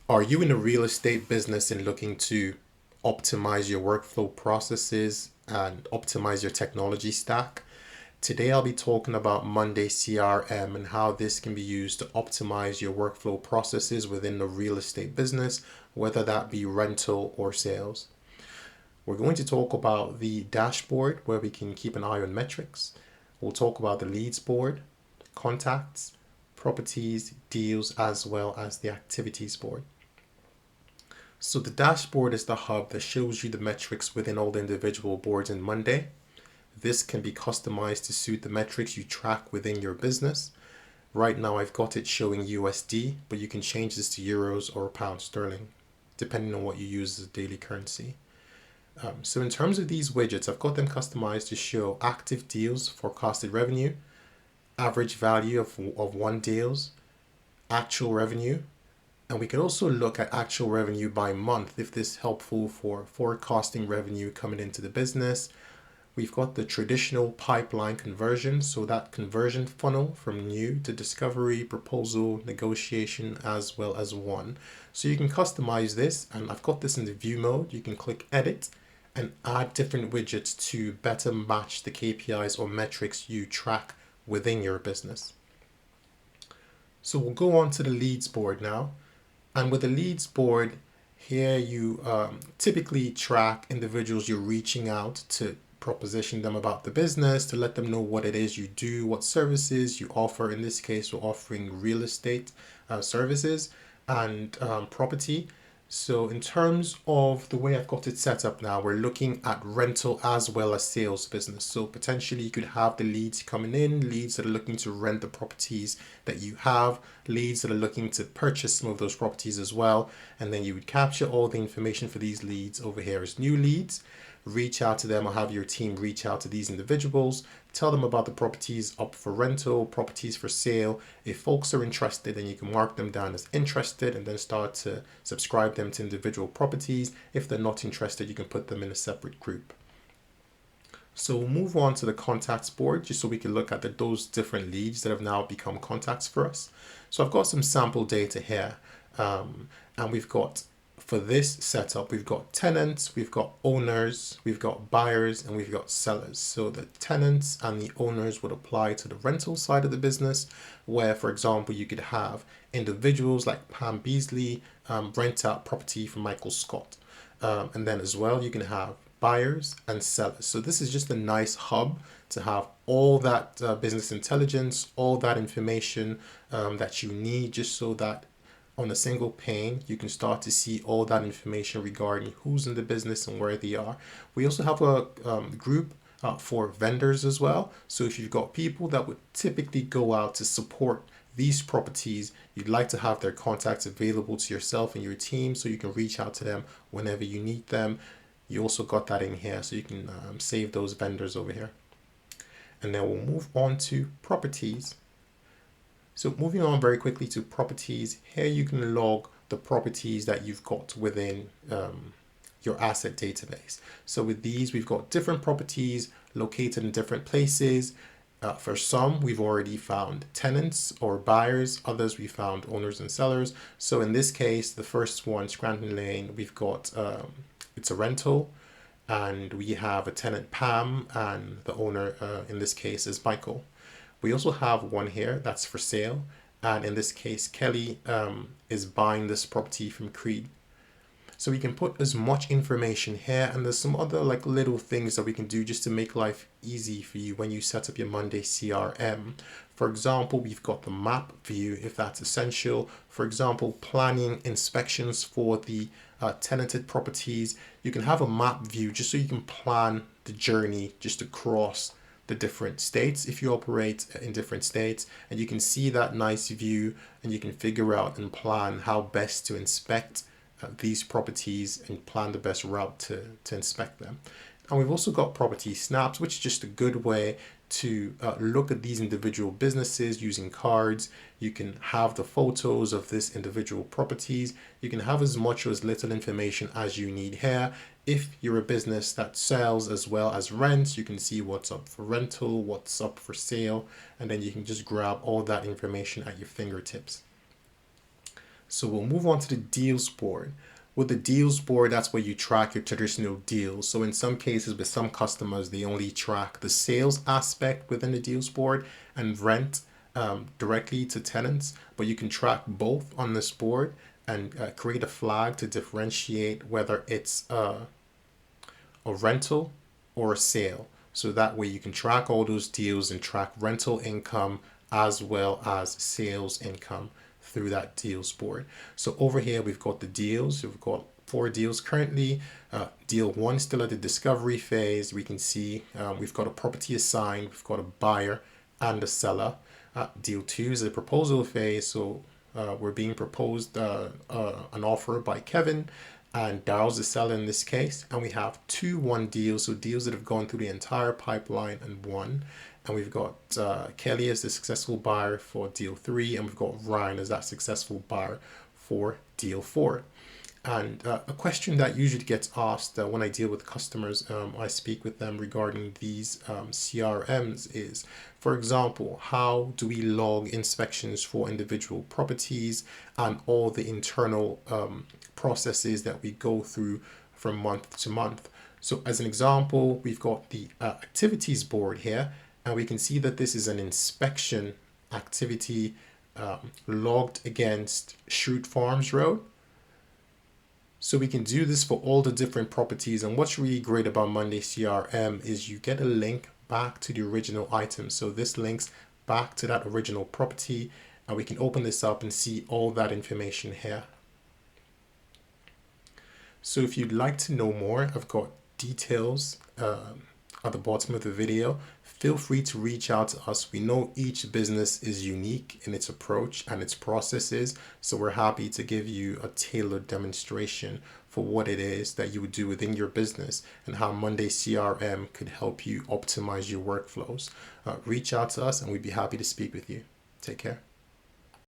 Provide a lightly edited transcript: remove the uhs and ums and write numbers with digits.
Are you in the real estate business and looking to optimize your workflow processes and optimize your technology stack? Today I'll be talking about Monday CRM and how this can be used to optimize your workflow processes within the real estate business, whether that be rental or sales. We're going to talk about the dashboard where we can keep an eye on metrics. We'll talk about the leads board, contacts, properties, deals, as well as the activities board. So the dashboard is the hub that shows you the metrics within all the individual boards in Monday. This can be customized to suit the metrics you track within your business. Right now I've got it showing USD, but you can change this to euros or pound sterling, depending on what you use as a daily currency. So in terms of these widgets, I've got them customized to show active deals, forecasted revenue, average value of one deals, actual revenue, and we can also look at actual revenue by month if this is helpful for forecasting revenue coming into the business. We've got the traditional pipeline conversion, so that conversion funnel from new to discovery, proposal, negotiation, as well as one. So you can customize this, and I've got this in the view mode. You can click edit and add different widgets to better match the KPIs or metrics you track within your business. So we'll go on to the leads board now. And with the leads board, here you typically track individuals you're reaching out to proposition them about the business, to let them know what it is you do, what services you offer. In this case, we're offering real estate services and property. So in terms of the way I've got it set up now, we're looking at rental as well as sales business. So potentially you could have the leads coming in, leads that are looking to rent the properties that you have, leads that are looking to purchase some of those properties as well. And then you would capture all the information for these leads over here as new leads, reach out to them or have your team reach out to these individuals, tell them about the properties up for rental, properties for sale. If folks are interested, then you can mark them down as interested and then start to subscribe them to individual properties. If they're not interested, you can put them in a separate group. So we'll move on to the contacts board just so we can look at those different leads that have now become contacts for us. So I've got some sample data here, and we've got, for this setup, we've got tenants, we've got owners, we've got buyers, and we've got sellers. So the tenants and the owners would apply to the rental side of the business, where, for example, you could have individuals like Pam Beasley rent out property from Michael Scott. And then as well, you can have buyers and sellers. So this is just a nice hub to have all that business intelligence, all that information that you need, just so that on a single pane, you can start to see all that information regarding who's in the business and where they are. We also have a group for vendors as well. So if you've got people that would typically go out to support these properties, you'd like to have their contacts available to yourself and your team so you can reach out to them whenever you need them. You also got that in here, so you can save those vendors over here. And then we'll move on to properties. So moving on very quickly to properties, here you can log the properties that you've got within your asset database. So with these, we've got different properties located in different places. For some, we've already found tenants or buyers. Others, we found owners and sellers. So in this case, the first one, Scranton Lane, we've got, it's a rental. And we have a tenant, Pam, and the owner, in this case, is Michael. We also have one here that's for sale, and in this case, Kelly is buying this property from Creed. So we can put as much information here, and there's some other like little things that we can do just to make life easy for you when you set up your Monday CRM. For example, we've got the map view if that's essential. For example, planning inspections for the tenanted properties. You can have a map view just so you can plan the journey just across the different states if you operate in different states, and you can see that nice view and you can figure out and plan how best to inspect these properties and plan the best route to inspect them. And we've also got property snaps, which is just a good way to look at these individual businesses using cards. You can have the photos of this individual properties. You can have as much or as little information as you need here. If you're a business that sells as well as rents, you can see what's up for rental, what's up for sale, and then you can just grab all that information at your fingertips. So we'll move on to the deals board. With the deals board, that's where you track your traditional deals. So in some cases with some customers, they only track the sales aspect within the deals board and rent directly to tenants, but you can track both on this board and create a flag to differentiate whether it's a rental or a sale. So that way you can track all those deals and track rental income as well as sales income through that deals board. So over here we've got the deals. We've got 4 deals currently. Deal 1 still at the discovery phase. We can see we've got a property assigned, we've got a buyer and a seller. Deal 2 is the proposal phase. So we're being proposed an offer by Kevin, and Daryl's the seller in this case. And we have 2 won deals, so deals that have gone through the entire pipeline and won. And we've got Kelly as the successful buyer for deal 3, and we've got Ryan as that successful buyer for deal 4. And a question that usually gets asked when I deal with customers, I speak with them regarding these CRMs is, for example, how do we log inspections for individual properties and all the internal processes that we go through from month to month? So as an example, we've got the activities board here, and we can see that this is an inspection activity logged against Shute Farms Road. So we can do this for all the different properties. And what's really great about Monday CRM is you get a link back to the original item. So this links back to that original property, and we can open this up and see all that information here. So if you'd like to know more, I've got details at the bottom of the video. Feel free to reach out to us. We know each business is unique in its approach and its processes, so we're happy to give you a tailored demonstration for what it is that you would do within your business and how Monday CRM could help you optimize your workflows. Reach out to us and we'd be happy to speak with you. Take care.